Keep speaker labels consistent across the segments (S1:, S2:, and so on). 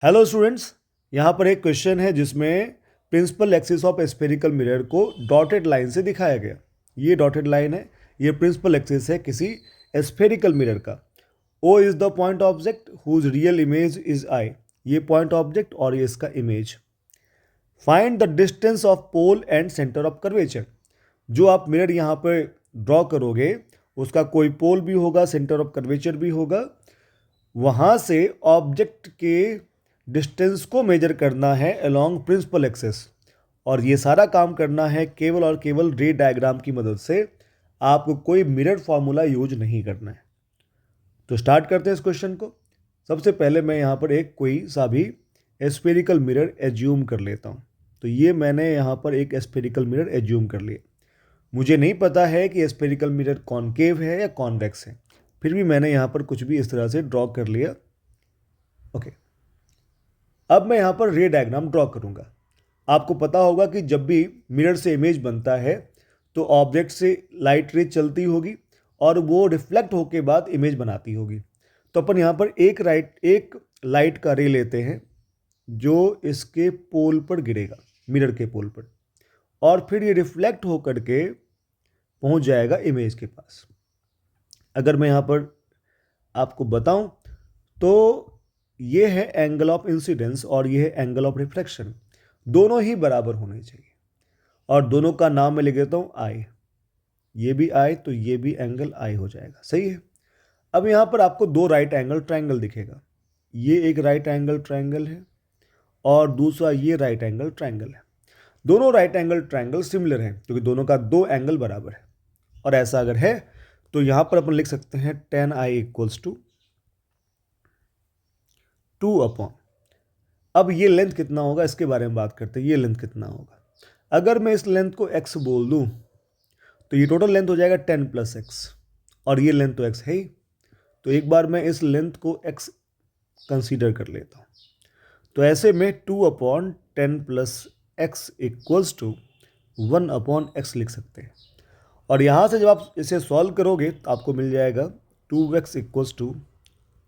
S1: Hello students, यहाँ पर एक क्वेश्चन है जिसमें principal axis of spherical mirror को डॉटेड लाइन से दिखाया गया। ये डॉटेड लाइन है, ये प्रिंसिपल एक्सिस है किसी स्फेरिकल मिरर का। O is the point object whose real image is I. ये पॉइंट ऑब्जेक्ट और ये इसका image. Find the distance of pole and centre of curvature. जो आप मिरर यहाँ पर ड्रॉ करोगे उसका कोई पोल भी होगा, सेंटर ऑफ कर्वेचर भी होगा। वहाँ से ऑब्जेक्ट के डिस्टेंस को मेजर करना है अलोंग प्रिंसिपल एक्सिस, और ये सारा काम करना है केवल और केवल रे डायग्राम की मदद से। आपको कोई मिरर फॉर्मूला यूज नहीं करना है। तो स्टार्ट करते हैं इस क्वेश्चन को। सबसे पहले मैं यहाँ पर एक कोई सा भी स्फेरिकल मिरर एज्यूम कर लेता हूँ। तो ये मैंने यहाँ पर एक स्फेरिकल मिरर एज्यूम कर लिया। मुझे नहीं पता है कि स्फेरिकल मिरर कॉनकेव है या कॉन्वेक्स है, फिर भी मैंने यहाँ पर कुछ भी इस तरह से ड्रॉ कर लिया। ओके, अब मैं यहाँ पर रे डायग्राम ड्रॉ करूँगा। आपको पता होगा कि जब भी मिरर से इमेज बनता है तो ऑब्जेक्ट से लाइट रे चलती होगी और वो रिफ्लेक्ट होके बाद इमेज बनाती होगी। तो अपन यहाँ पर एक लाइट का रे लेते हैं जो इसके पोल पर गिरेगा, मिरर के पोल पर, और फिर ये रिफ्लेक्ट होकर के पहुँच जाएगा इमेज के पास। अगर मैं यहाँ पर आपको बताऊं तो ये है एंगल ऑफ इंसिडेंस और ये है एंगल ऑफ रिफ्लेक्शन। दोनों ही बराबर होने चाहिए और दोनों का नाम मैं लिख देता हूँ आई। ये भी आई तो ये भी एंगल आई हो जाएगा, सही है। अब यहाँ पर आपको दो राइट एंगल ट्रायंगल दिखेगा। ये एक राइट एंगल ट्रायंगल है और दूसरा ये राइट एंगल ट्रायंगल है। दोनों राइट एंगल ट्रायंगल सिमिलर हैं क्योंकि दोनों का दो एंगल बराबर है। और ऐसा अगर है तो यहाँ पर अपन लिख सकते हैं tan i equals to 2 upon, अब ये लेंथ कितना होगा इसके बारे में बात करते हैं। ये लेंथ कितना होगा, अगर मैं इस लेंथ को x बोल दूं तो ये टोटल लेंथ हो जाएगा 10 प्लस एक्स, और ये लेंथ तो x है ही। तो एक बार मैं इस लेंथ को x कंसीडर कर लेता हूँ। तो ऐसे में 2 upon 10 plus x equals to 1 upon x लिख सकते हैं। और यहाँ से जब आप इसे सॉल्व करोगे तो आपको मिल जाएगा 2x equals to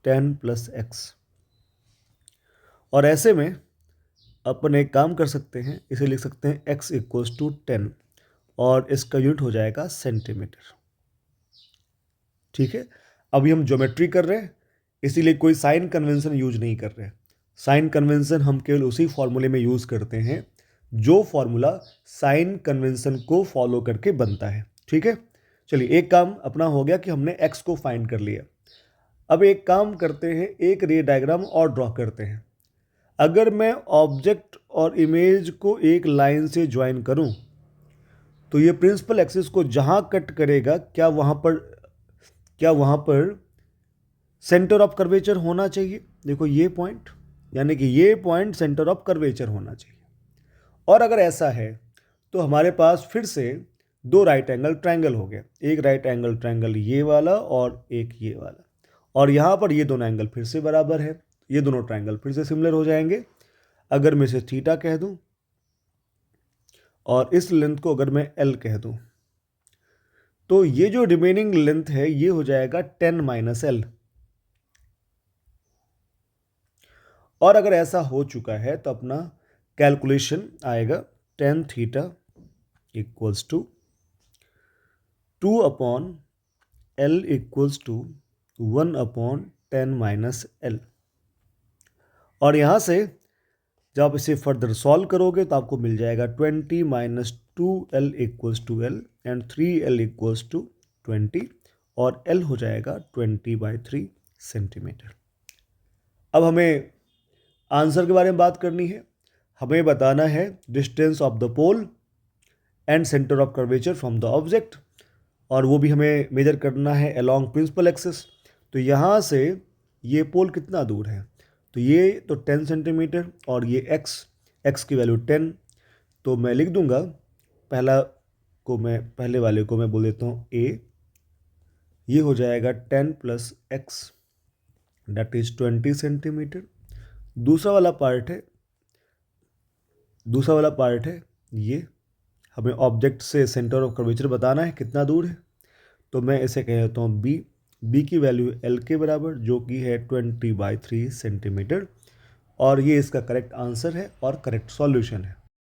S1: 10 plus x. और ऐसे में अपन एक काम कर सकते हैं, इसे लिख सकते हैं x इक्वल्स टू 10 और इसका यूनिट हो जाएगा सेंटीमीटर। ठीक है, अभी हम ज्योमेट्री कर रहे हैं इसीलिए कोई साइन कन्वेंशन यूज नहीं कर रहे हैं। साइन कन्वेंशन हम केवल उसी फॉर्मूले में यूज़ करते हैं जो फॉर्मूला साइन कन्वेंशन को फॉलो करके बनता है। ठीक है, चलिए एक काम अपना हो गया कि हमने x को फाइंड कर लिया। अब एक काम करते हैं, एक रे डायग्राम और ड्रॉ करते हैं। अगर मैं ऑब्जेक्ट और इमेज को एक लाइन से ज्वाइन करूं तो ये प्रिंसिपल एक्सिस को जहां कट करेगा क्या वहां पर सेंटर ऑफ कर्वेचर होना चाहिए। देखो ये पॉइंट, यानी कि ये पॉइंट सेंटर ऑफ कर्वेचर होना चाहिए। और अगर ऐसा है तो हमारे पास फिर से दो राइट एंगल ट्रायंगल हो गए, एक राइट एंगल ट्रायंगल ये वाला और एक ये वाला, और यहाँ पर ये दोनों एंगल फिर से बराबर है, ये दोनों ट्रायंगल फिर से सिमिलर हो जाएंगे। अगर मैं इसे थीटा कह दूं और इस लेंथ को अगर मैं एल कह दूं तो ये जो रिमेनिंग लेंथ है ये हो जाएगा 10 माइनस एल। और अगर ऐसा हो चुका है तो अपना कैलकुलेशन आएगा tan theta equals to 2 upon L equals to 1 upon 10 minus L. और यहाँ से जब आप इसे फर्दर सॉल्व करोगे तो आपको मिल जाएगा 20 minus 2l equals to L and 3l equals to 20, और l हो जाएगा 20/3 सेंटीमीटर। अब हमें आंसर के बारे में बात करनी है। हमें बताना है distance of the pole and centre of curvature from the object, और वो भी हमें मेजर करना है अलोंग प्रिंसिपल एक्सिस। तो यहाँ से ये पोल कितना दूर है, तो ये तो 10 सेंटीमीटर और ये x की वैल्यू 10। तो मैं लिख दूंगा पहले वाले को मैं बोल देता हूँ a, ये हो जाएगा 10 plus x that is 20 centimetre. दूसरा वाला पार्ट है ये, हमें ऑब्जेक्ट से सेंटर ऑफ कर्वेचर बताना है कितना दूर है। तो मैं इसे कह देता हूँ b की वैल्यू l के बराबर जो कि है 20/3 सेंटीमीटर। और ये इसका करेक्ट आंसर है और करेक्ट सॉल्यूशन है।